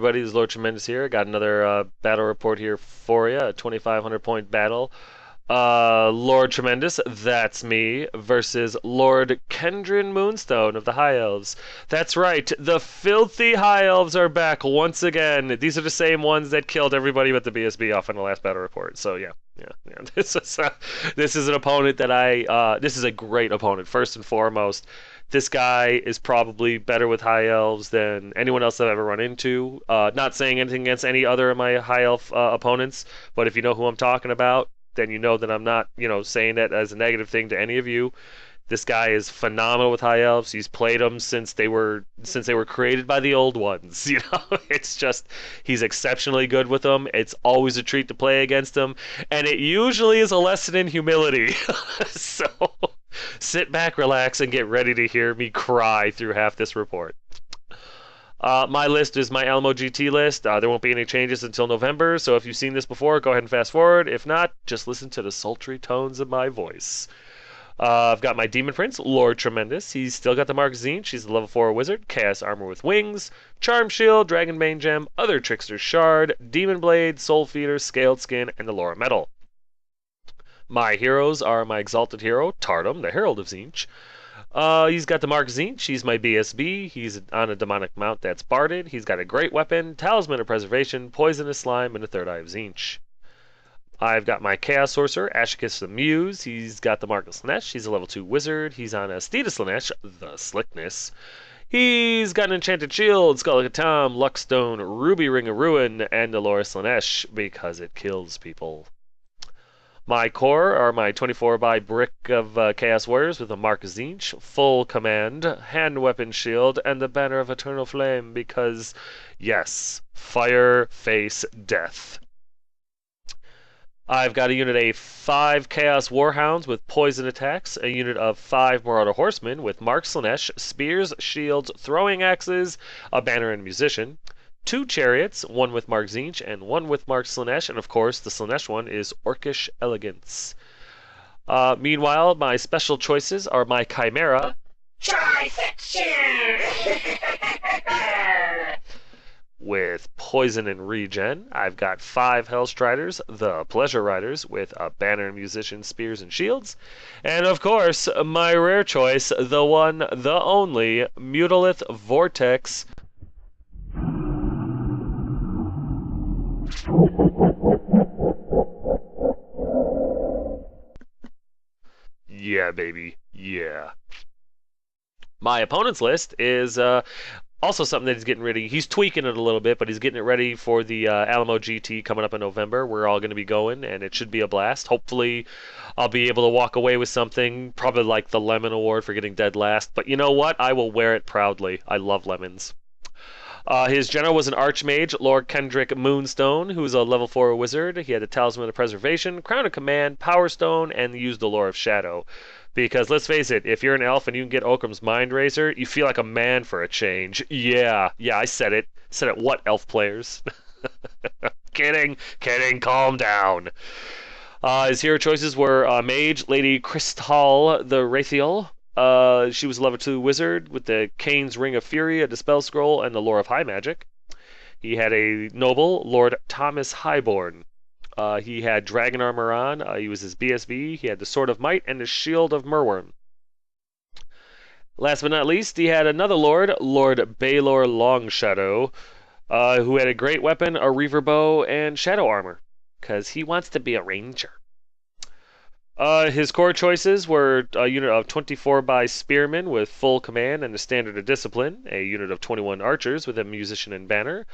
everybody? This is Lord Tremendous here. Got another battle report here for you. A 2,500 point battle. Lord Tremendous, that's me, versus Lord Kendrin Moonstone of the High Elves. That's right, the filthy High Elves are back once again. These are the same ones that killed everybody with the BSB off in the last battle report. So yeah. Yeah. This is an opponent that this is a great opponent. First and foremost, this guy is probably better with high elves than anyone else I've ever run into. Not saying anything against any other of my high elf opponents, but if you know who I'm talking about, then you know that I'm not, saying that as a negative thing to any of you. This guy is phenomenal with high elves. He's played them since they were created by the old ones. It's just he's exceptionally good with them. It's always a treat to play against him, and it usually is a lesson in humility. So sit back, relax, and get ready to hear me cry through half this report. My list is my Alamo GT list. There won't be any changes until November, so if you've seen this before, go ahead and fast forward. If not, just listen to the sultry tones of my voice. I've got my Demon Prince, Lord Tremendous. He's still got the Mark Zinch. She's a level 4 wizard, Chaos Armor with Wings, Charm Shield, Dragonbane Gem, Other Trickster's Shard, Demon Blade, Soul Feeder, Scaled Skin, and the Laura Metal. My heroes are my Exalted Hero, Tardum, the Herald of Zinch. He's got the Mark Zinch. He's my BSB. He's on a demonic mount that's barded. He's got a great weapon, Talisman of Preservation, Poisonous Slime, and a Third Eye of Zinch. I've got my Chaos Sorcerer, Ashikis the Muse. He's got the Mark of Slanesh. He's a level 2 wizard. He's on a Steed of Slanesh, the Slickness. He's got an Enchanted Shield, Skull of Tom, Luckstone, Ruby Ring of Ruin, and the Laura Slanesh because it kills people. My core are my 24 by brick of Chaos Warriors with a Mark Zinch, full command, hand weapon shield, and the banner of Eternal Flame because, yes, fire, face, death. I've got a unit of 5 Chaos Warhounds with poison attacks, a unit of 5 Marauder Horsemen with Mark Slanesh, spears, shields, throwing axes, a banner and musician, 2 Chariots, one with Mark Zinch and one with Mark Slanesh, and of course the Slanesh one is Orcish Elegance. Meanwhile, my special choices are my Chimera, Trisection! With Poison and Regen. I've got 5 Hellstriders, the Pleasure Riders, with a banner, musician, spears, and shields. And of course, my rare choice, the one, the only, Mutalith Vortex. Yeah, baby. Yeah. My opponent's list is also something that he's getting ready. He's tweaking it a little bit, but he's getting it ready for the Alamo GT coming up in November. We're all going to be going, and it should be a blast. Hopefully, I'll be able to walk away with something, probably like the Lemon Award for getting dead last. But you know what? I will wear it proudly. I love lemons. His general was an Archmage, Lord Kendrick Moonstone, who's a level 4 wizard. He had a Talisman of Preservation, Crown of Command, Power Stone, and used the Lore of Shadow. Because let's face it, if you're an elf and you can get Okram's Mind Razor, you feel like a man for a change. Yeah, I said it. Said it. What, elf players? Kidding, calm down. His hero choices were Mage, Lady Crystal the Rathiel. She was a level 2 wizard with the Kane's Ring of Fury, a Dispel Scroll, and the Lore of High Magic. He had a noble, Lord Thomas Highborn. He had dragon armor on. He was his BSB. He had the Sword of Might and the Shield of Murworm. Last but not least, he had another lord, Lord Baylor Longshadow, who had a great weapon, a Reaver Bow, and Shadow Armor, because he wants to be a ranger. His core choices were a unit of 24 by Spearmen with full command and a standard of discipline, a unit of 21 archers with a musician and banner,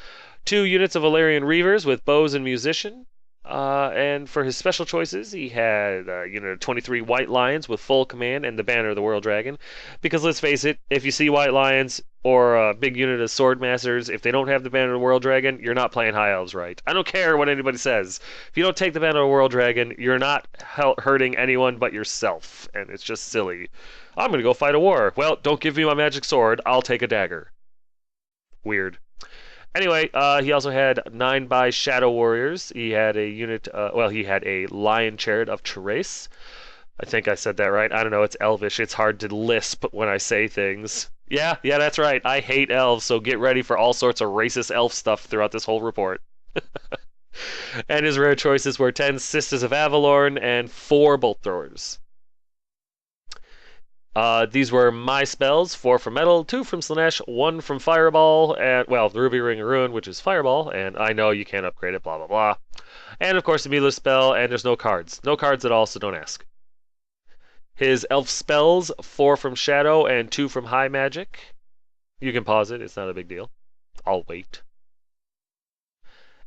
2 units of Valerian Reavers with bows and musician, and for his special choices, he had a unit of 23 White Lions with full command and the banner of the World Dragon. Because let's face it, if you see White Lions or a big unit of Swordmasters, if they don't have the banner of the World Dragon, you're not playing High Elves right. I don't care what anybody says. If you don't take the banner of the World Dragon, you're not hurting anyone but yourself, and it's just silly. I'm going to go fight a war. Well, don't give me my magic sword. I'll take a dagger. Weird. Anyway, he also had 9 by Shadow Warriors. He had a unit, he had a Lion Chariot of Therese. I think I said that right. I don't know, it's Elvish. It's hard to lisp when I say things. Yeah, that's right. I hate elves, so get ready for all sorts of racist elf stuff throughout this whole report. And his rare choices were 10 Sisters of Avalorn and 4 Bolt Throwers. These were my spells: 4 from Metal, 2 from Slanesh, 1 from Fireball, and, well, the Ruby Ring of Ruin, which is Fireball, and I know you can't upgrade it, blah, blah, blah. And, of course, the meatless spell, and there's no cards. No cards at all, so don't ask. His elf spells: 4 from Shadow and 2 from High Magic. You can pause it, it's not a big deal. I'll wait.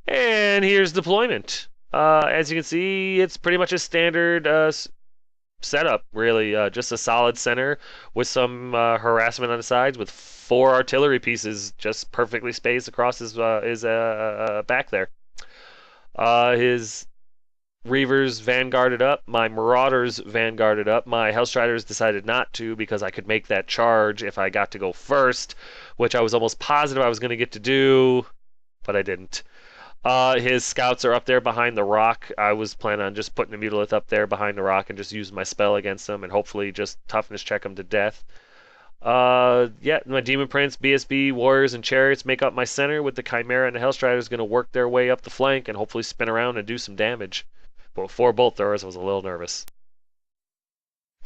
And here's deployment. As you can see, it's pretty much a standard setup, really. Just a solid center with some harassment on the sides, with 4 artillery pieces just perfectly spaced across his back there. His Reavers vanguarded up, my Marauders vanguarded up, my Hellstriders decided not to because I could make that charge if I got to go first, which I was almost positive I was going to get to do, but I didn't. His scouts are up there behind the rock. I was planning on just putting a Mutalith up there behind the rock and just using my spell against them and hopefully just toughness check them to death. Yeah, my Demon Prince, BSB, Warriors, and Chariots make up my center, with the Chimera and the Hellstriders going to work their way up the flank and hopefully spin around and do some damage. But with 4 Bolt Throwers, I was a little nervous.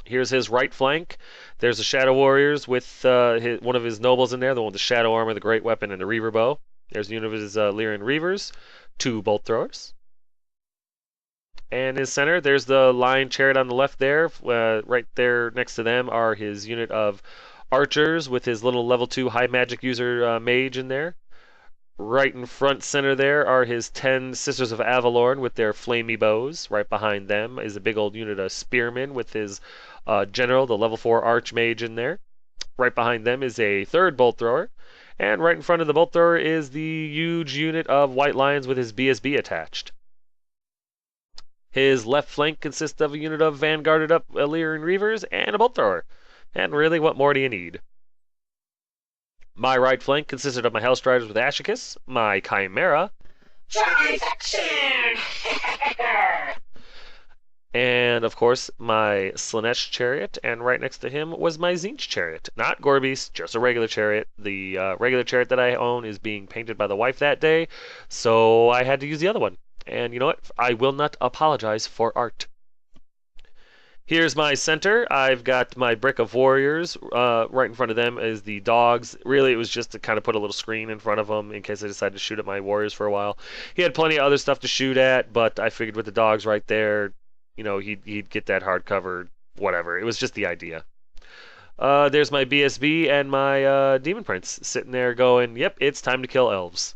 Here's his right flank. There's the Shadow Warriors with one of his nobles in there, the one with the Shadow Armor, the Great Weapon, and the Reaver Bow. There's the unit of his Lyrian Reavers, 2 Bolt Throwers. And his center, there's the Lion Chariot on the left there. Right there next to them are his unit of Archers with his little level 2 high magic user mage in there. Right in front center there are his 10 Sisters of Avalorn with their flamey bows. Right behind them is a big old unit of Spearmen with his general, the level 4 Archmage in there. Right behind them is a 3rd Bolt Thrower. And right in front of the Bolt Thrower is the huge unit of White Lions with his BSB attached. His left flank consists of a unit of vanguarded up Illyrian Reavers and a Bolt Thrower. And really, what more do you need? My right flank consisted of my Hellstriders with Ashicus, my Chimera, and of course my Slanesh chariot, and right next to him was my Tzeentch chariot. Not Gorbeast, just a regular chariot. The regular chariot that I own is being painted by the wife that day, so I had to use the other one. And you know what? I will not apologize for art. Here's my center. I've got my brick of warriors. Right in front of them is the dogs. Really, it was just to kind of put a little screen in front of them in case I decided to shoot at my warriors for a while. He had plenty of other stuff to shoot at, but I figured with the dogs right there, you know, he'd get that hard cover, whatever. It was just the idea. There's my BSB and my Demon Prince sitting there going, yep, it's time to kill elves.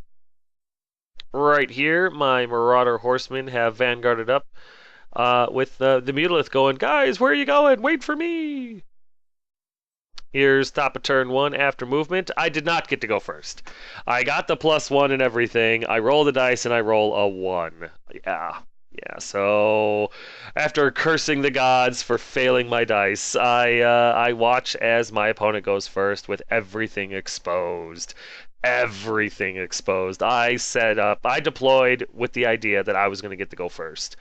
Right here, my Marauder Horsemen have vanguarded up. With the Mutalith going, guys, where are you going? Wait for me! Here's top of turn 1 after movement. I did not get to go first. I got the +1 and everything. I roll the dice and I roll a 1. Yeah, so after cursing the gods for failing my dice, I watch as my opponent goes first with everything exposed. Everything exposed. I deployed with the idea that I was going to get to go first.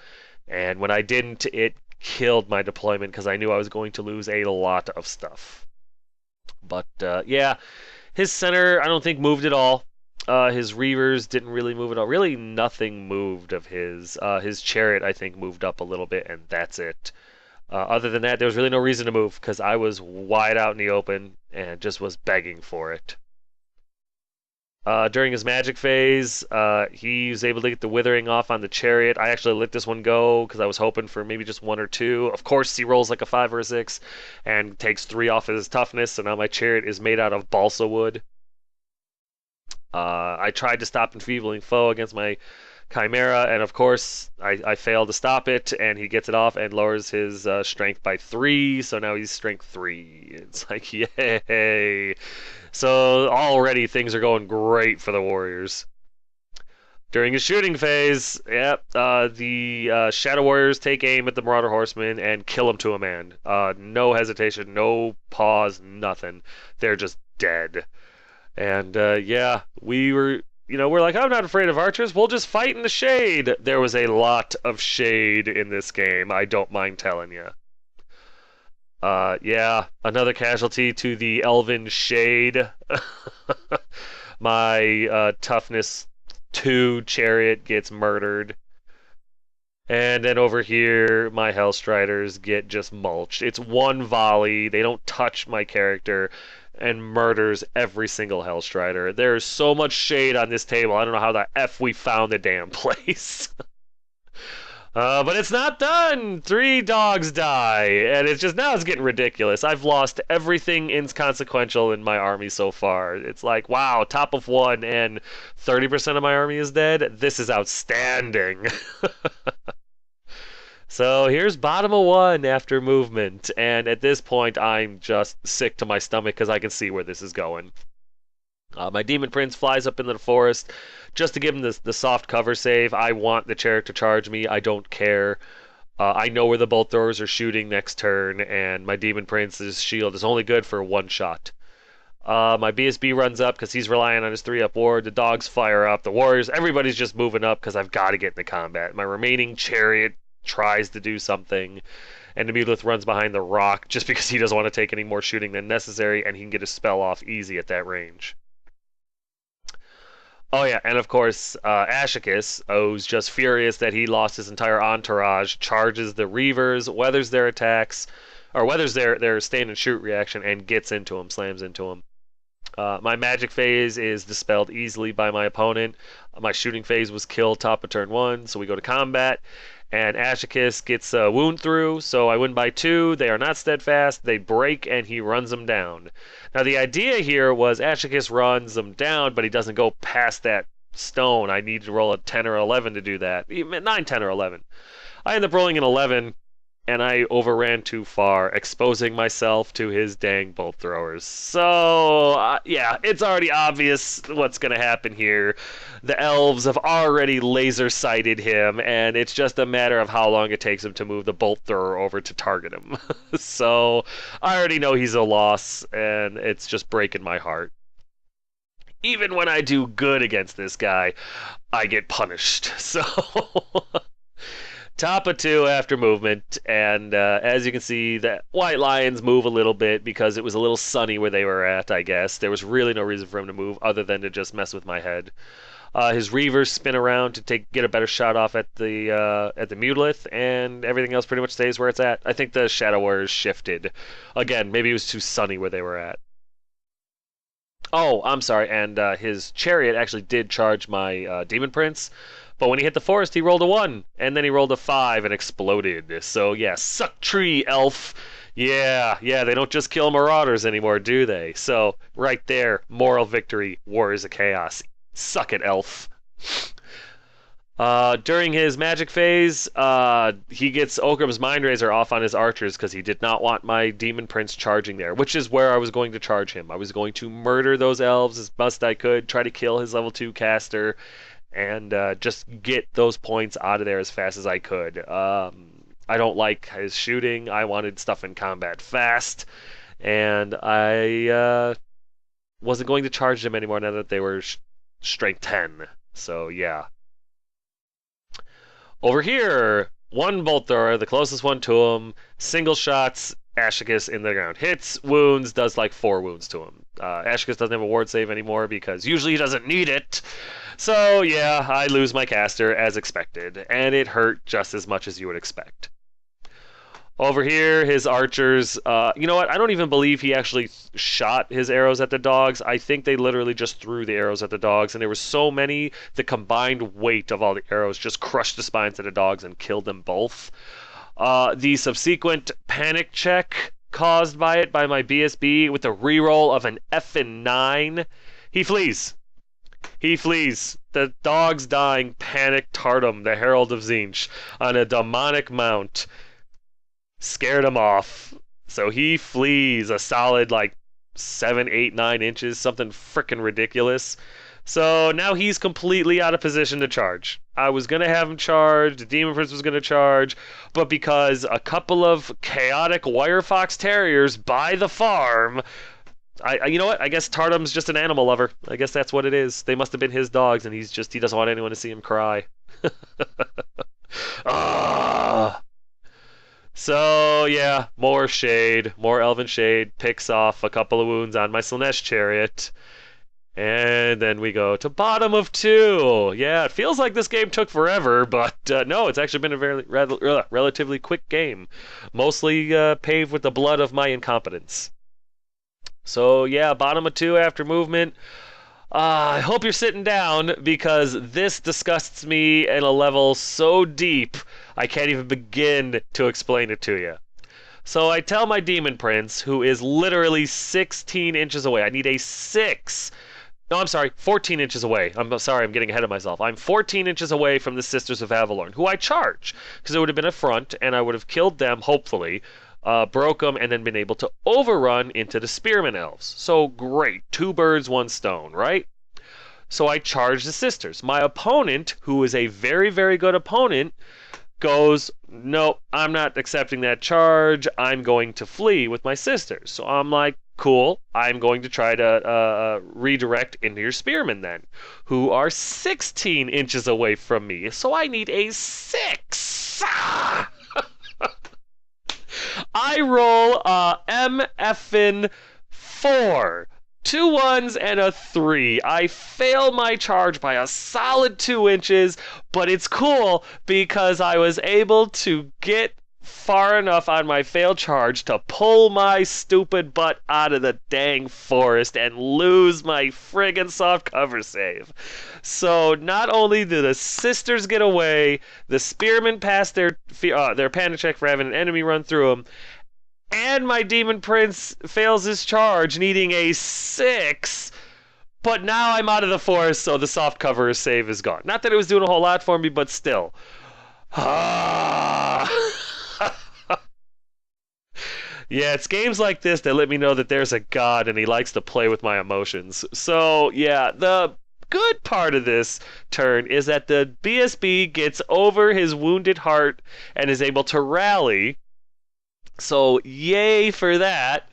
And when I didn't, it killed my deployment because I knew I was going to lose a lot of stuff. But yeah, his center I don't think moved at all. His Reavers didn't really move at all. Really nothing moved of his. His chariot I think moved up a little bit, and that's it. Other than that, there was really no reason to move because I was wide out in the open and just was begging for it. During his magic phase, he was able to get the withering off on the chariot. I actually let this one go because I was hoping for maybe just 1 or 2. Of course, he rolls like a 5 or a 6 and takes 3 off his toughness, so now my chariot is made out of balsa wood. I tried to stop Enfeebling Foe against my Chimera, and of course, I failed to stop it, and he gets it off and lowers his strength by 3, so now he's strength 3. It's like, yay! So already things are going great for the Warriors. During his shooting phase, the Shadow Warriors take aim at the Marauder Horsemen and kill him to a man. No hesitation, no pause, nothing. They're just dead. And yeah, we're like, I'm not afraid of archers. We'll just fight in the shade. There was a lot of shade in this game. I don't mind telling you. Yeah, another casualty to the Elven Shade. My toughness 2 chariot gets murdered. And then over here, my Hellstriders get just mulched. It's one volley. They don't touch my character and murders every single Hellstrider. There's so much shade on this table. I don't know how the F we found the damn place. But it's not done. 3 dogs die, and it's just now it's getting ridiculous. I've lost everything inconsequential in my army so far. It's like, wow, top of 1 and 30% of my army is dead. This is outstanding. So here's bottom of 1 after movement, and at this point I'm just sick to my stomach because I can see where this is going. My Demon Prince flies up into the forest just to give him the soft cover save. I want the chariot to charge me. I don't care. I know where the bolt throwers are shooting next turn, and my Demon Prince's shield is only good for 1 shot. My BSB runs up because he's relying on his 3-up ward. The dogs fire up. The warriors, everybody's just moving up because I've got to get into combat. My remaining chariot tries to do something, and the Mulith runs behind the rock just because he doesn't want to take any more shooting than necessary, and he can get his spell off easy at that range. Oh yeah, and of course, Ashicus, who's just furious that he lost his entire entourage, charges the Reavers, weathers their attacks, or weathers their stand and shoot reaction, and gets into him, slams into him. My magic phase is dispelled easily by my opponent. My shooting phase was killed top of turn 1, so we go to combat, and Ashicus gets a wound through, so I win by 2. They are not steadfast. They break, and he runs them down. Now, the idea here was Ashicus runs them down, but he doesn't go past that stone. I need to roll a 10 or 11 to do that. 9, 10, or 11. I end up rolling an 11, and I overran too far, exposing myself to his dang bolt throwers. So, yeah, it's already obvious what's going to happen here. The elves have already laser-sighted him, and it's just a matter of how long it takes him to move the bolt thrower over to target him. So, I already know he's a loss, and it's just breaking my heart. Even when I do good against this guy, I get punished. So... Top of 2 after movement, and as you can see, the White Lions move a little bit because it was a little sunny where they were at, I guess. There was really no reason for him to move other than to just mess with my head. His Reavers spin around to get a better shot off at the Mulith, and everything else pretty much stays where it's at. I think the Shadow Warriors shifted. Again, maybe it was too sunny where they were at. Oh, I'm sorry, and his chariot actually did charge my Demon Prince. But when he hit the forest, he rolled a 1, and then he rolled a 5 and exploded. So yeah, suck tree, elf. Yeah, they don't just kill marauders anymore, do they? So right there, moral victory, Warriors of Chaos. Suck it, elf. During his magic phase, he gets Okram's Mind Razor off on his archers because he did not want my Demon Prince charging there, which is where I was going to charge him. I was going to murder those elves as best I could, try to kill his level 2 caster, and just get those points out of there as fast as I could. I don't like his shooting. I wanted stuff in combat fast, and I wasn't going to charge them anymore now that they were strength 10. So yeah. Over here, 1 bolt thrower, the closest one to him, single shots, Ashicus in the ground. Hits, wounds, does like 4 wounds to him. Ashicus doesn't have a ward save anymore because usually he doesn't need it. So yeah, I lose my caster as expected, and it hurt just as much as you would expect. Over here, his archers, you know what, I don't even believe he actually shot his arrows at the dogs. I think they literally just threw the arrows at the dogs, and there were so many, the combined weight of all the arrows just crushed the spines of the dogs and killed them both. The subsequent panic check caused by it by my BSB with a reroll of an effing 9, he flees. He flees. The dog's dying, panicked Tartum, the Herald of Tzeentch, on a demonic mount. Scared him off. So he flees a solid, 7, 8, 9 inches, something frickin' ridiculous. So now he's completely out of position to charge. I was going to have him charge, the Demon Prince was going to charge, but because a couple of chaotic Wire Fox Terriers by the farm... you know what? I guess Tartum's just an animal lover. I guess that's what it is. They must have been his dogs, and he doesn't want anyone to see him cry. So, yeah, more shade, more elven shade, picks off a couple of wounds on my Slaanesh chariot. And then we go to bottom of 2. Yeah, it feels like this game took forever, but no, it's actually been a very relatively quick game. Mostly paved with the blood of my incompetence. So, yeah, bottom of 2 after movement. I hope you're sitting down because this disgusts me in a level so deep I can't even begin to explain it to you. So I tell my Demon Prince, who is literally 16 inches away, I need a 6. No, I'm sorry, 14 inches away. I'm sorry, I'm getting ahead of myself. I'm 14 inches away from the Sisters of Avalorn, who I charge, because it would have been a front, and I would have killed them, hopefully, broke them, and then been able to overrun into the Spearman Elves. So great, 2 birds, 1 stone, right? So I charge the Sisters. My opponent, who is a very, very good opponent, goes, nope, I'm not accepting that charge. I'm going to flee with my Sisters. So I'm like, cool, I'm going to try to redirect into your Spearmen then, who are 16 inches away from me. So I need a 6. I roll MFN 4. 2 1s and a 3. I fail my charge by a solid 2 inches, but it's cool because I was able to get far enough on my failed charge to pull my stupid butt out of the dang forest and lose my friggin' soft cover save. So not only do the Sisters get away, the Spearmen pass their panic check for having an enemy run through them, and my Demon Prince fails his charge, needing a 6. But now I'm out of the forest, so the soft cover save is gone. Not that it was doing a whole lot for me, but still. Yeah, it's games like this that let me know that there's a god and he likes to play with my emotions. So, yeah, the good part of this turn is that the BSB gets over his wounded heart and is able to rally. So, yay for that.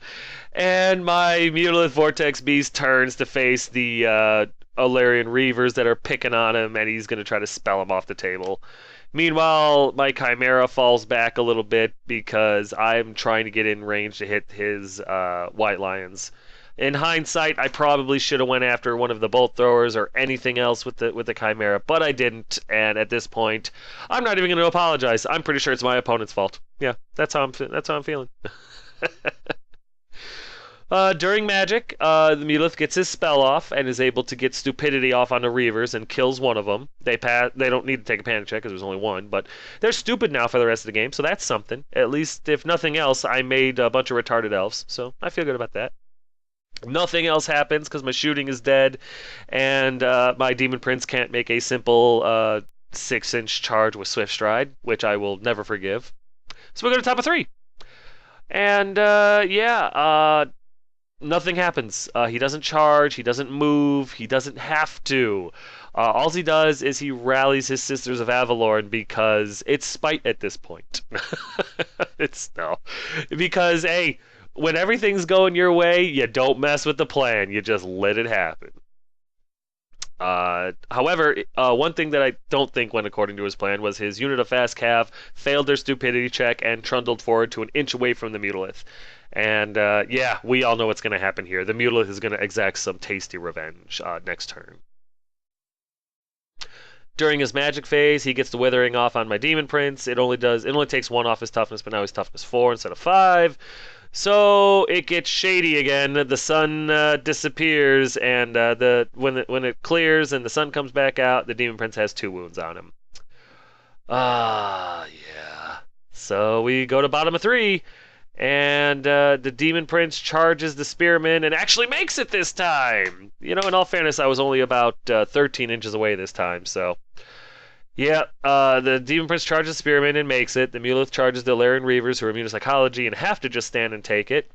And my Mutalith Vortex Beast turns to face the Alarian Reavers that are picking on him, and he's going to try to spell him off the table. Meanwhile, my Chimera falls back a little bit because I'm trying to get in range to hit his White Lions. In hindsight, I probably should have went after one of the bolt throwers or anything else with the Chimera, but I didn't. And at this point, I'm not even going to apologize. I'm pretty sure it's my opponent's fault. Yeah, that's how I'm feeling. During Magic, the Mutalith gets his spell off and is able to get Stupidity off on the Reavers and kills one of them. They don't need to take a panic check because there's only one, but they're stupid now for the rest of the game, so that's something. At least, if nothing else, I made a bunch of retarded elves, so I feel good about that. Nothing else happens because my shooting is dead, and my Demon Prince can't make a simple 6-inch charge with Swift Stride, which I will never forgive. So we go to top of 3. And nothing happens. He doesn't charge, he doesn't move, he doesn't have to. All he does is he rallies his Sisters of Avalorn because it's spite at this point. Because, hey, when everything's going your way, you don't mess with the plan. You just let it happen. However, one thing that I don't think went according to his plan was his unit of Fast Cav failed their stupidity check and trundled forward to an inch away from the Mutalith. And we all know what's going to happen here. The Mutalith is going to exact some tasty revenge next turn. During his magic phase, he gets the Withering off on my Demon Prince. It only takes 1 off his toughness, but now he's toughness 4 instead of 5. So it gets shady again. The sun disappears, and when it clears and the sun comes back out, the Demon Prince has 2 wounds on him. Yeah. So we go to bottom of 3, and the Demon Prince charges the Spearman and actually makes it this time. In all fairness, I was only about 13 inches away this time, so. Yeah, the Demon Prince charges Spearman and makes it. The Mutalith charges the Alarian Reavers, who are immune to psychology and have to just stand and take it.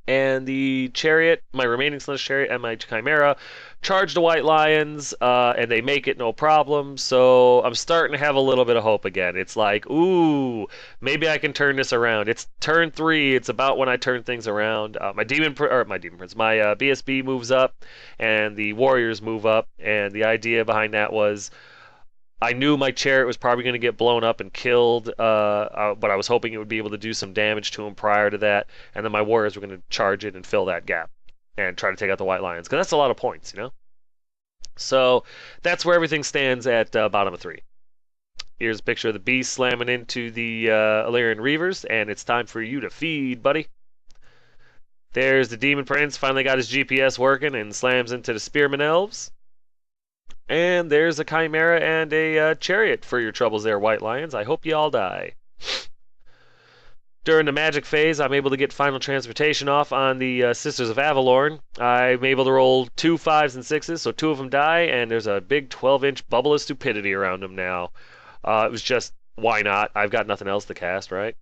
And the Chariot, my remaining Slaanesh Chariot, and my Chimera charge the White Lions, and they make it no problem. So I'm starting to have a little bit of hope again. It's like, ooh, maybe I can turn this around. It's turn 3. It's about when I turn things around. My BSB moves up, and the Warriors move up. And the idea behind that was, I knew my chariot was probably going to get blown up and killed, but I was hoping it would be able to do some damage to him prior to that, and then my warriors were going to charge in and fill that gap and try to take out the White Lions, because that's a lot of points, you know? So that's where everything stands at bottom of 3. Here's a picture of the beast slamming into the Illyrian Reavers, and it's time for you to feed, buddy. There's the Demon Prince, finally got his GPS working and slams into the Spearman Elves. And there's a Chimera and a Chariot for your troubles there, White Lions. I hope you all die. During the magic phase, I'm able to get final transportation off on the Sisters of Avalorn. I'm able to roll 2 5s and 6s, so 2 of them die, and there's a big 12-inch bubble of stupidity around them now. It was just, why not? I've got nothing else to cast, right?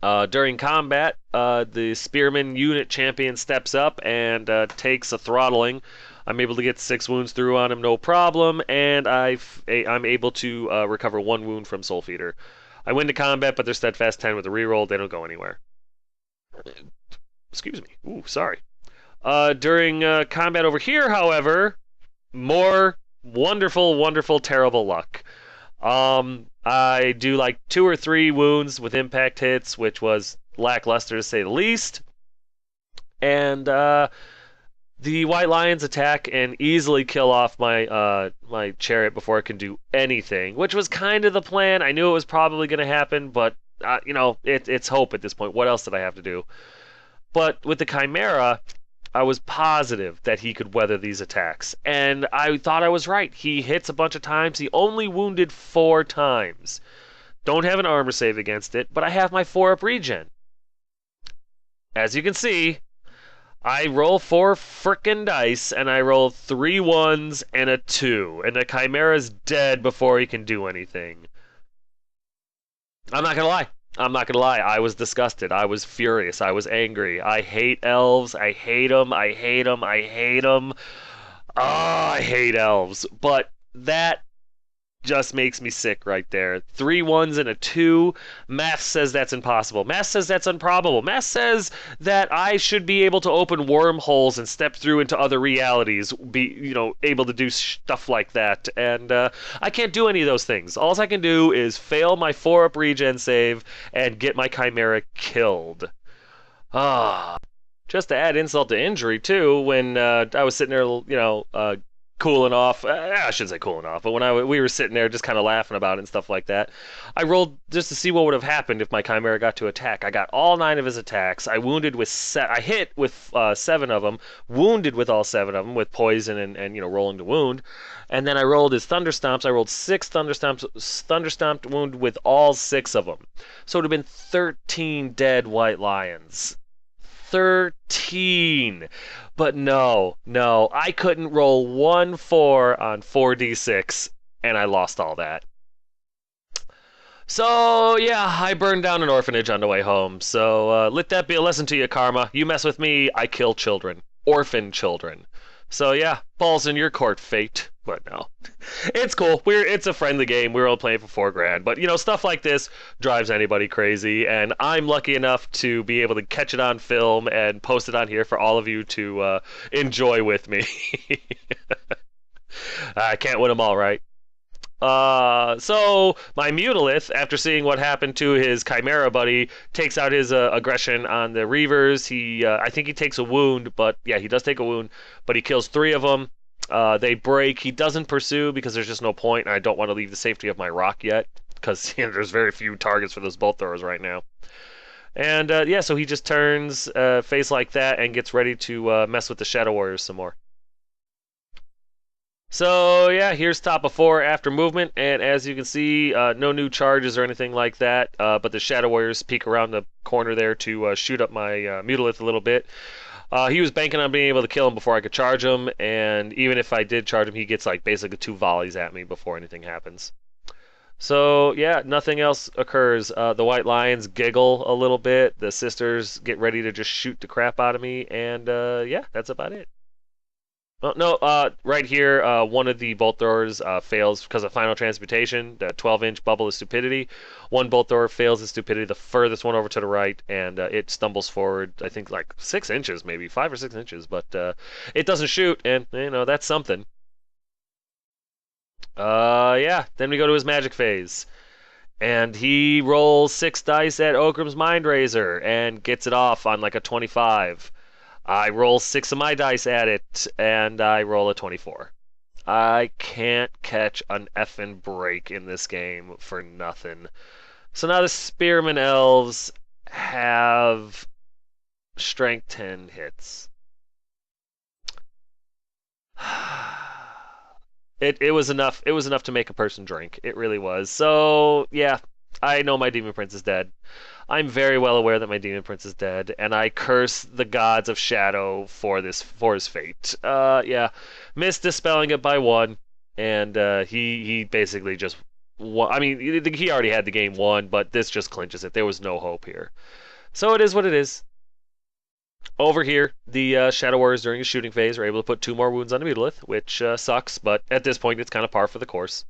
During combat, the Spearman unit champion steps up and takes a throttling. I'm able to get 6 wounds through on him, no problem, and I'm able to recover 1 wound from Soul Feeder. I win the combat, but they're steadfast 10 with a reroll. They don't go anywhere. Excuse me. Ooh, sorry. During combat over here, however, more wonderful, wonderful, terrible luck. I do like 2 or 3 wounds with impact hits, which was lackluster to say the least. And the White Lions attack and easily kill off my my chariot before it can do anything, which was kind of the plan. I knew it was probably going to happen, but you know, it's hope at this point. What else did I have to do? But with the Chimera, I was positive that he could weather these attacks, and I thought I was right. He hits a bunch of times. He only wounded 4 times. Don't have an armor save against it, but I have my 4-up regen. As you can see, I roll 4 frickin' dice, and I roll 3 1s and a 2, and the Chimera's dead before he can do anything. I'm not gonna lie. I was disgusted. I was furious. I was angry. I hate elves. I hate them. I hate them. I hate them. Oh, I hate elves. But that just makes me sick right there. 3 1s and a 2. Math says that's impossible. Math says that's improbable. Math says that I should be able to open wormholes and step through into other realities, be, able to do stuff like that. And I can't do any of those things. All I can do is fail my 4-up regen save and get my Chimera killed. Just to add insult to injury, too, when I was sitting there, cooling off. I shouldn't say cooling off, but when we were sitting there just kind of laughing about it and stuff like that, I rolled just to see what would have happened if my Chimera got to attack. I got all 9 of his attacks. I hit with 7 of them, wounded with all 7 of them with poison and rolling to wound, and then I rolled his Thunder Stomps. I rolled 6 Thunderstomped wound with all 6 of them. So it would have been 13 dead White Lions. 13. But no, I couldn't roll 1 4 on 4d6, and I lost all that. So, yeah, I burned down an orphanage on the way home. So, let that be a lesson to you, Karma. You mess with me, I kill children. Orphan children. So, yeah, balls in your court, fate. But no, it's cool. It's a friendly game. We're all playing for $4,000. But, stuff like this drives anybody crazy. And I'm lucky enough to be able to catch it on film and post it on here for all of you to enjoy with me. I can't win them all, right? So my Mutilith, after seeing what happened to his Chimera buddy, takes out his aggression on the Reavers. I think he takes a wound, but yeah, he does take a wound, but he kills 3 of them. They break. He doesn't pursue because there's just no point, and I don't want to leave the safety of my rock yet because there's very few targets for those bolt throwers right now. And yeah, so he just turns face like that and gets ready to mess with the Shadow Warriors some more. So yeah, here's top of 4 after movement, and as you can see, no new charges or anything like that, but the Shadow Warriors peek around the corner there to shoot up my Mutilith a little bit. He was banking on being able to kill him before I could charge him, and even if I did charge him, he gets like basically 2 volleys at me before anything happens. So yeah, nothing else occurs. The White Lions giggle a little bit, the Sisters get ready to just shoot the crap out of me, and yeah, that's about it. Well, no, right here, one of the bolt throwers fails because of final transmutation, the 12-inch bubble of stupidity. One bolt thrower fails his stupidity, the furthest one over to the right, and it stumbles forward, I think like 6 inches, maybe 5 or 6 inches, but it doesn't shoot, and that's something. Yeah. Then we go to his magic phase. And he rolls 6 dice at Okram's Mind Razor and gets it off on like a 25. I roll 6 of my dice at it and I roll a 24. I can't catch an effing break in this game for nothing. So now the Spearman Elves have Strength 10 hits. It was enough. It was enough to make a person drink. It really was. So yeah, I know my Demon Prince is dead. I'm very well aware that my Demon Prince is dead, and I curse the gods of shadow for his fate. Yeah, missed dispelling it by 1, and he basically just won. I mean, he already had the game won, but this just clinches it. There was no hope here. So it is what it is. Over here, the Shadow Warriors during a shooting phase are able to put 2 more wounds on a Mutolith, which sucks, but at this point it's kind of par for the course.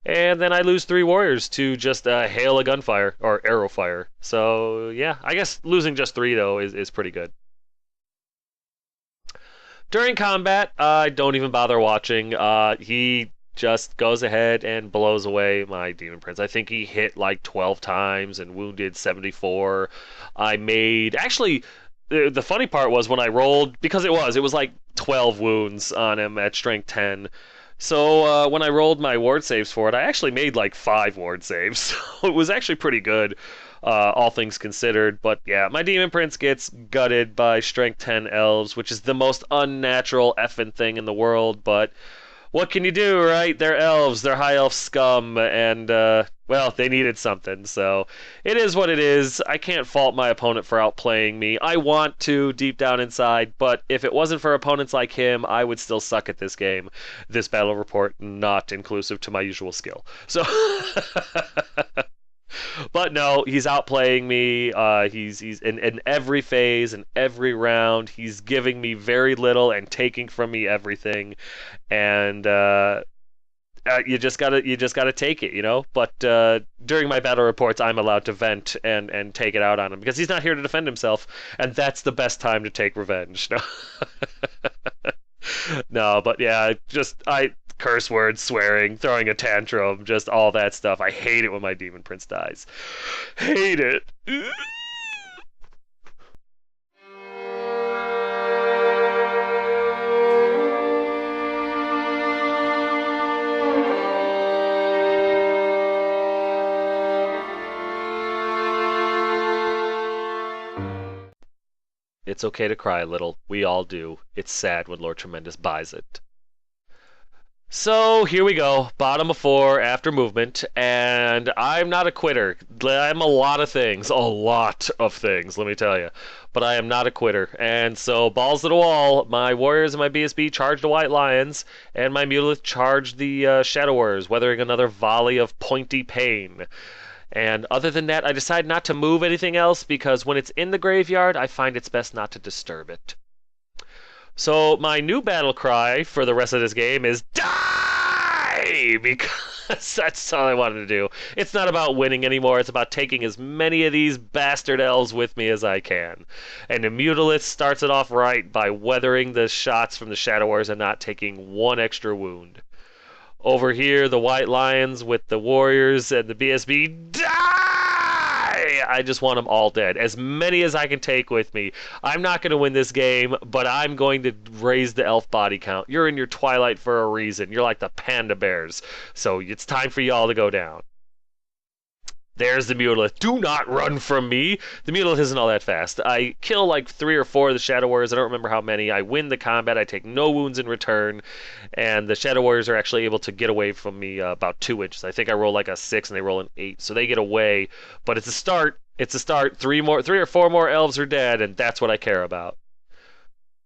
And then I lose 3 warriors to just hail of gunfire, or arrow fire. So yeah, I guess losing just 3 though is pretty good. During combat, I don't even bother watching. He just goes ahead and blows away my Demon Prince. I think he hit like 12 times and wounded 74. I made actually the funny part was when I rolled because it was like 12 wounds on him at strength 10. So when I rolled my ward saves for it, I actually made like 5 ward saves. So it was actually pretty good, all things considered. But yeah, my Demon Prince gets gutted by Strength 10 Elves, which is the most unnatural effing thing in the world. But what can you do, right? They're elves, they're high elf scum, and, well, they needed something, so it is what it is. I can't fault my opponent for outplaying me. I want to, deep down inside, but if it wasn't for opponents like him, I would still suck at this game. This battle report not inclusive to my usual skill. So, but no, he's outplaying me. He's in every phase, in every round. He's giving me very little and taking from me everything, and you just gotta take it, you know. But during my battle reports, I'm allowed to vent and take it out on him because he's not here to defend himself, and that's the best time to take revenge. No, no, but yeah, just I curse words, swearing, throwing a tantrum, just all that stuff. I hate it when my Demon Prince dies. Hate it. It's okay to cry a little. We all do. It's sad when Lord Tremendous buys it. So here we go, bottom of 4 after movement, and I'm not a quitter. I'm a lot of things, let me tell you. But I am not a quitter, and so balls to the wall. My warriors and my BSB charged the White Lions, and my Mutolith charged the Shadow Warriors, weathering another volley of pointy pain. And other than that, I decide not to move anything else because when it's in the graveyard, I find it's best not to disturb it. So my new battle cry for the rest of this game is die! Because that's all I wanted to do. It's not about winning anymore. It's about taking as many of these bastard elves with me as I can. And the Mutolith starts it off right by weathering the shots from the Shadow Warriors and not taking 1 extra wound. Over here, the White Lions with the Warriors and the BSB die! I just want them all dead. As many as I can take with me. I'm not going to win this game, but I'm going to raise the elf body count. You're in your twilight for a reason. You're like the panda bears. So it's time for y'all to go down. There's the Mutolith. Do not run from me. The Mutolith isn't all that fast. I kill like 3 or 4 of the Shadow Warriors. I don't remember how many. I win the combat. I take no wounds in return. And the Shadow Warriors are actually able to get away from me about 2 inches. I think I roll like a 6 and they roll an 8. So they get away. But it's a start. It's a start. 3 or 4 more elves are dead, and that's what I care about.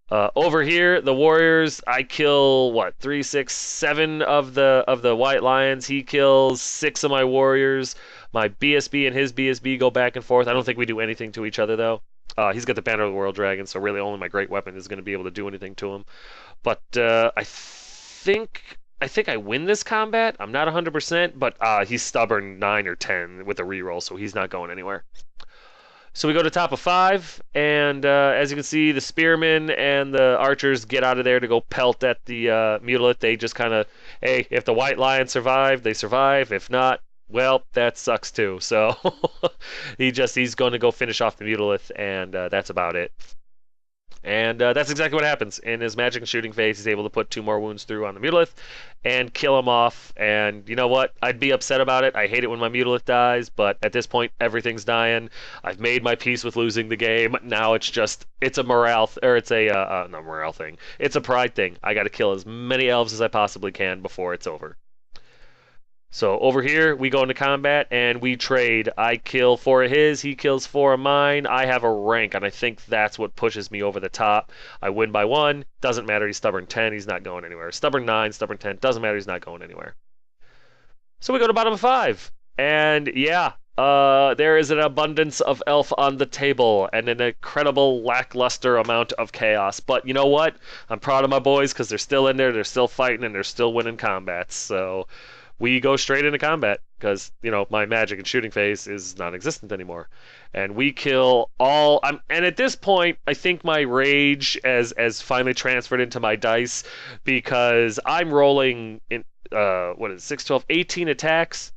Over here, the Warriors, I kill what 3, 6, 7 of the White Lions. He kills 6 of my Warriors. My BSB and his BSB go back and forth. I don't think we do anything to each other though. He's got the Banner of the World Dragon, so really only my Great Weapon is going to be able to do anything to him. But I think I win this combat. I'm not 100%, but he's stubborn 9 or 10 with a reroll, so he's not going anywhere. So we go to top of 5, and as you can see, the spearmen and the archers get out of there to go pelt at the mutalisk. They just kind of, hey, if the white lions survive, they survive. If not, well, that sucks too. So he's going to go finish off the mutalisk, and that's about it. And that's exactly what happens. In his magic and shooting phase, he's able to put 2 more wounds through on the mutalisk and kill him off. And you know what? I'd be upset about it. I hate it when my mutalisk dies, but at this point, everything's dying. I've made my peace with losing the game. Now it's a morale, or it's a, not morale thing. It's a pride thing. I got to kill as many elves as I possibly can before it's over. So over here, we go into combat and we trade. I kill 4 of his, he kills 4 of mine. I have a rank, and I think that's what pushes me over the top. I win by 1. Doesn't matter, he's stubborn 10, he's not going anywhere. Stubborn 9, stubborn 10, doesn't matter, he's not going anywhere. So we go to bottom of 5. And yeah, there is an abundance of elf on the table and an incredible lackluster amount of chaos. But you know what? I'm proud of my boys because they're still in there, they're still fighting, and they're still winning combats. So we go straight into combat because, you know, my magic and shooting phase is non-existent anymore. And we kill all... and at this point, I think my rage has finally transferred into my dice because I'm rolling in, 6, 12, 18 attacks,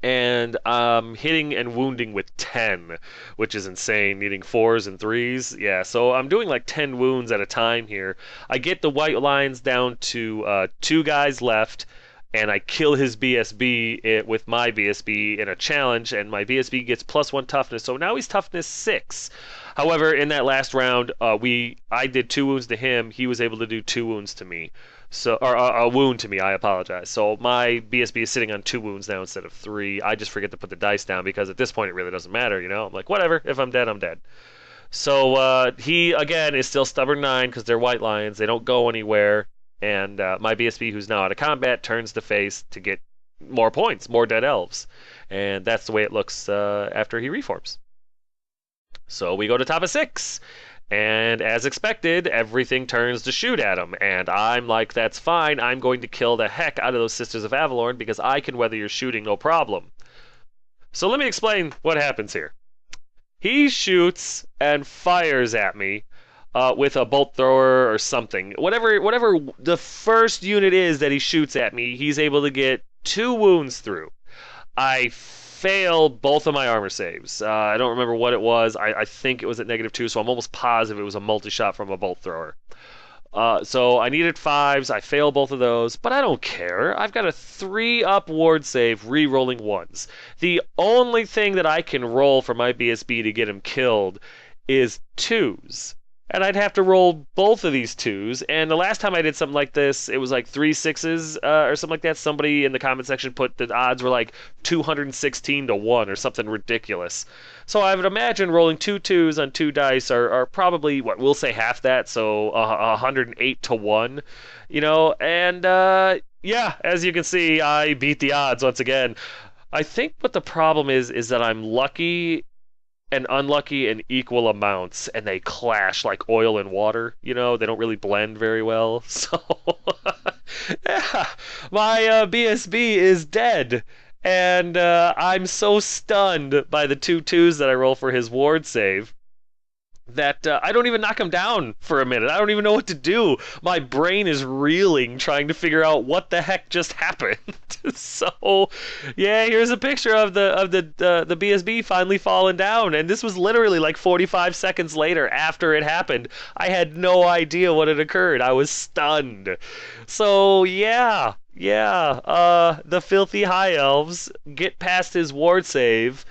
and I'm hitting and wounding with 10, which is insane, needing 4s and 3s. Yeah, so I'm doing like 10 wounds at a time here. I get the white lions down to 2 guys left, and I kill his BSB with my BSB in a challenge, and my BSB gets +1 toughness, so now he's toughness 6. However, in that last round, I did 2 wounds to him, he was able to do 2 wounds to me. So, or a wound to me, I apologize. So my BSB is sitting on 2 wounds now instead of 3. I just forget to put the dice down because at this point it really doesn't matter, you know? I'm like, whatever, if I'm dead, I'm dead. So he, again, is still stubborn 9 because they're white lions, they don't go anywhere. And my BSB, who's now out of combat, turns to face to get more points, more dead elves. And that's the way it looks after he reforms. So we go to top of 6. And as expected, everything turns to shoot at him. And I'm like, that's fine. I'm going to kill the heck out of those Sisters of Avalorn because I can weather your shooting no problem. So let me explain what happens here. He shoots and fires at me with a bolt thrower or something. Whatever the first unit is that he shoots at me, he's able to get 2 wounds through. I fail both of my armor saves. I don't remember what it was. I think it was at -2, so I'm almost positive it was a multi-shot from a bolt thrower. So I needed 5s. I fail both of those, but I don't care. I've got a 3-up ward save, re-rolling 1s. The only thing that I can roll for my BSB to get him killed is 2s. And I'd have to roll both of these 2s. And the last time I did something like this, it was like 3 6s or something like that. Somebody in the comment section put the odds were like 216 to 1 or something ridiculous. So I would imagine rolling 2 2s on 2 dice are probably, what, we'll say half that, so 108 to 1. You know, and yeah, as you can see, I beat the odds once again. I think what the problem is that I'm lucky and unlucky in equal amounts, and they clash like oil and water. You know, they don't really blend very well. So, yeah, my BSB is dead, and I'm so stunned by the 2 2s that I roll for his ward save that I don't even knock him down for a minute. I don't even know what to do. My brain is reeling, trying to figure out what the heck just happened. So, yeah, here's a picture of the BSB finally falling down, and this was literally like 45 seconds later after it happened. I had no idea what had occurred. I was stunned. So, yeah, the filthy high elves get past his ward save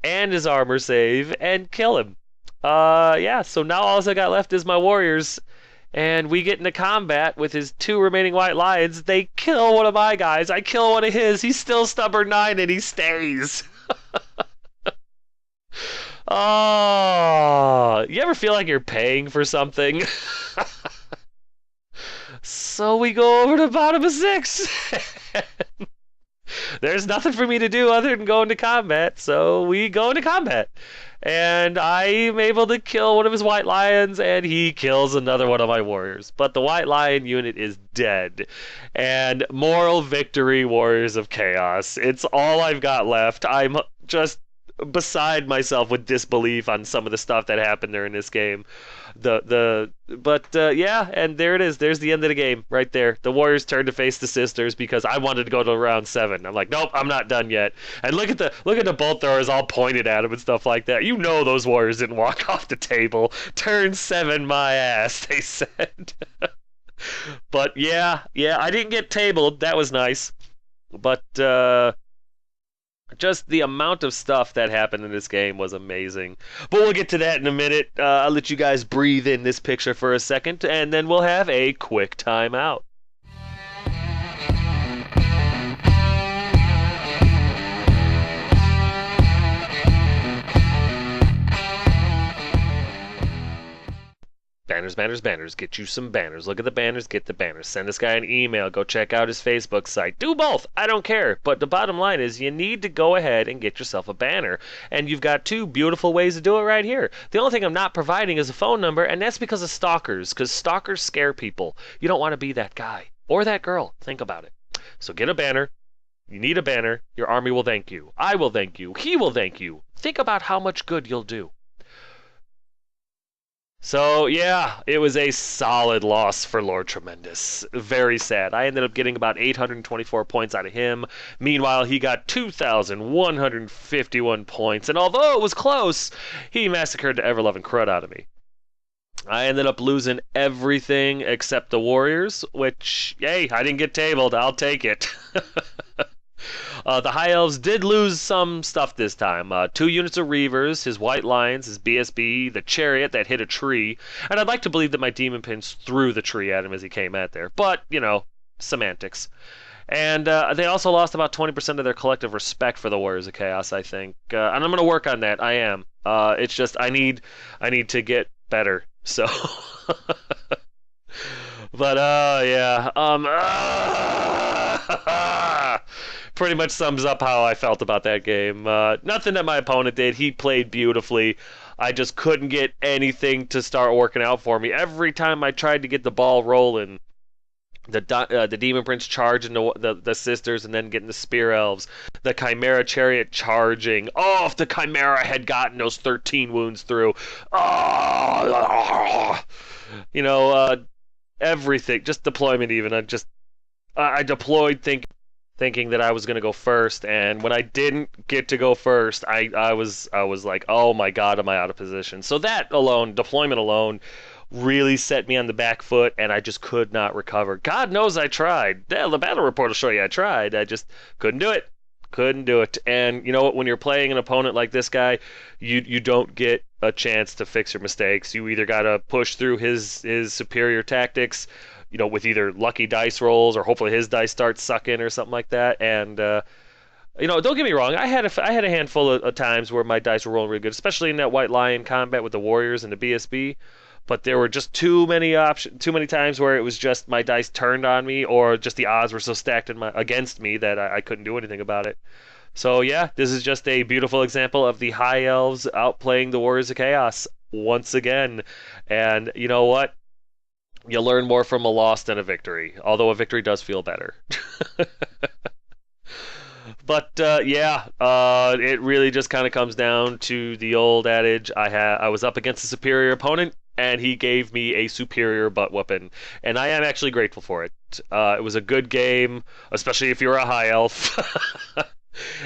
and his armor save and kill him. Yeah, so now all I got left is my warriors, and we get into combat with his 2 remaining white lions. They kill one of my guys, I kill one of his, he's still stubborn 9 and he stays. Oh, you ever feel like you're paying for something? So we go over to bottom of 6. There's nothing for me to do other than go into combat, so we go into combat. And I'm able to kill one of his white lions, and he kills another one of my warriors. But the white lion unit is dead. And moral victory, Warriors of Chaos. It's all I've got left. I'm just beside myself with disbelief on some of the stuff that happened during this game. Yeah, and there it is. There's the end of the game right there. The Warriors turned to face the Sisters because I wanted to go to round 7. I'm like, nope, I'm not done yet. And look at the bolt throwers all pointed at him and stuff like that. You know those Warriors didn't walk off the table. Turn 7 my ass, they said. But yeah, I didn't get tabled. That was nice. But just the amount of stuff that happened in this game was amazing. But we'll get to that in a minute. I'll let you guys breathe in this picture for a second, and then we'll have a quick timeout. Banners, banners, banners. Get you some banners. Look at the banners, get the banners. Send this guy an email. Go check out his Facebook site. Do both. I don't care. But the bottom line is you need to go ahead and get yourself a banner. And you've got 2 beautiful ways to do it right here. The only thing I'm not providing is a phone number, and that's because of stalkers. Because stalkers scare people. You don't want to be that guy or that girl. Think about it. So get a banner. You need a banner. Your army will thank you. I will thank you. He will thank you. Think about how much good you'll do. So, yeah, it was a solid loss for Lord Tremendous. Very sad. I ended up getting about 824 points out of him. Meanwhile, he got 2,151 points. And although it was close, he massacred the ever-loving crud out of me. I ended up losing everything except the Warriors, which, yay, I didn't get tabled. I'll take it. The High Elves did lose some stuff this time. 2 units of Reavers, his White Lions, his BSB, the Chariot that hit a tree, and I'd like to believe that my Demon Pins threw the tree at him as he came at there. But, you know, semantics. And they also lost about 20% of their collective respect for the Warriors of Chaos, I think. And I'm going to work on that. I am. It's just I need to get better. So, but yeah. Pretty much sums up how I felt about that game. Nothing that my opponent did. He played beautifully. I just couldn't get anything to start working out for me. Every time I tried to get the ball rolling, the Demon Prince charging the Sisters and then getting the Spear Elves, the Chimera Chariot charging. Oh, if the Chimera had gotten those 13 wounds through. Oh, you know, everything. Just deployment even. I deployed thinking that I was going to go first, and when I didn't get to go first, I was like, oh my god, am I out of position? So that alone, deployment alone, really set me on the back foot, and I just could not recover. God knows I tried. Yeah, the battle report will show you I tried. I just couldn't do it. Couldn't do it. And you know what? When you're playing an opponent like this guy, you don't get a chance to fix your mistakes. You either got to push through his superior tactics, you know, with either lucky dice rolls or hopefully his dice starts sucking or something like that. And you know, don't get me wrong, I had a handful of times where my dice were rolling really good, especially in that White Lion combat with the Warriors and the BSB. But there were just too many times where it was just my dice turned on me, or just the odds were so stacked against me that I couldn't do anything about it. So yeah, this is just a beautiful example of the High Elves outplaying the Warriors of Chaos once again. And you know what? You learn more from a loss than a victory, although a victory does feel better. But yeah, it really just kind of comes down to the old adage. I was up against a superior opponent, and he gave me a superior butt whooping, and I am actually grateful for it. It was a good game, especially if you're a high elf.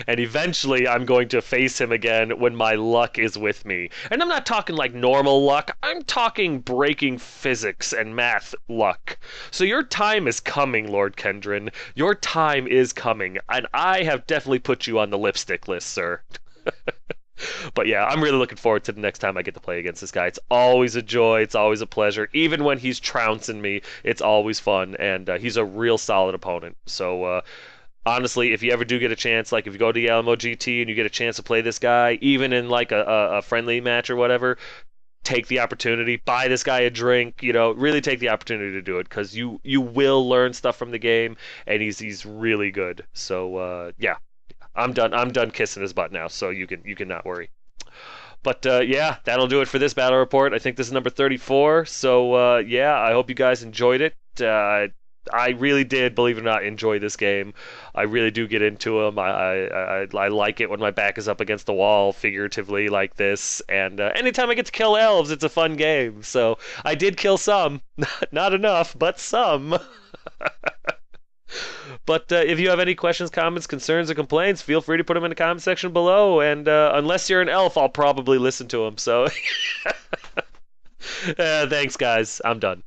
And eventually I'm going to face him again when my luck is with me. And I'm not talking like normal luck. I'm talking breaking physics and math luck. So your time is coming, Lord Kendrin. Your time is coming. And I have definitely put you on the lipstick list, sir. But yeah, I'm really looking forward to the next time I get to play against this guy. It's always a joy. It's always a pleasure. Even when he's trouncing me, it's always fun. And he's a real solid opponent. So, honestly, if you ever do get a chance, like if you go to the Alamo GT and you get a chance to play this guy, even in like a friendly match or whatever, take the opportunity, buy this guy a drink, you know, really take the opportunity to do it, because you will learn stuff from the game, and he's really good. So yeah, I'm done kissing his butt now, so you can not worry. But yeah, that'll do it for this battle report. I think this is number 34. So yeah, I hope you guys enjoyed it. I really did, believe it or not, enjoy this game. I really do get into them. I like it when my back is up against the wall, figuratively like this. And anytime I get to kill elves, it's a fun game. So I did kill some, not enough, but some. But if you have any questions, comments, concerns, or complaints, feel free to put them in the comment section below. And unless you're an elf, I'll probably listen to them. So thanks, guys. I'm done.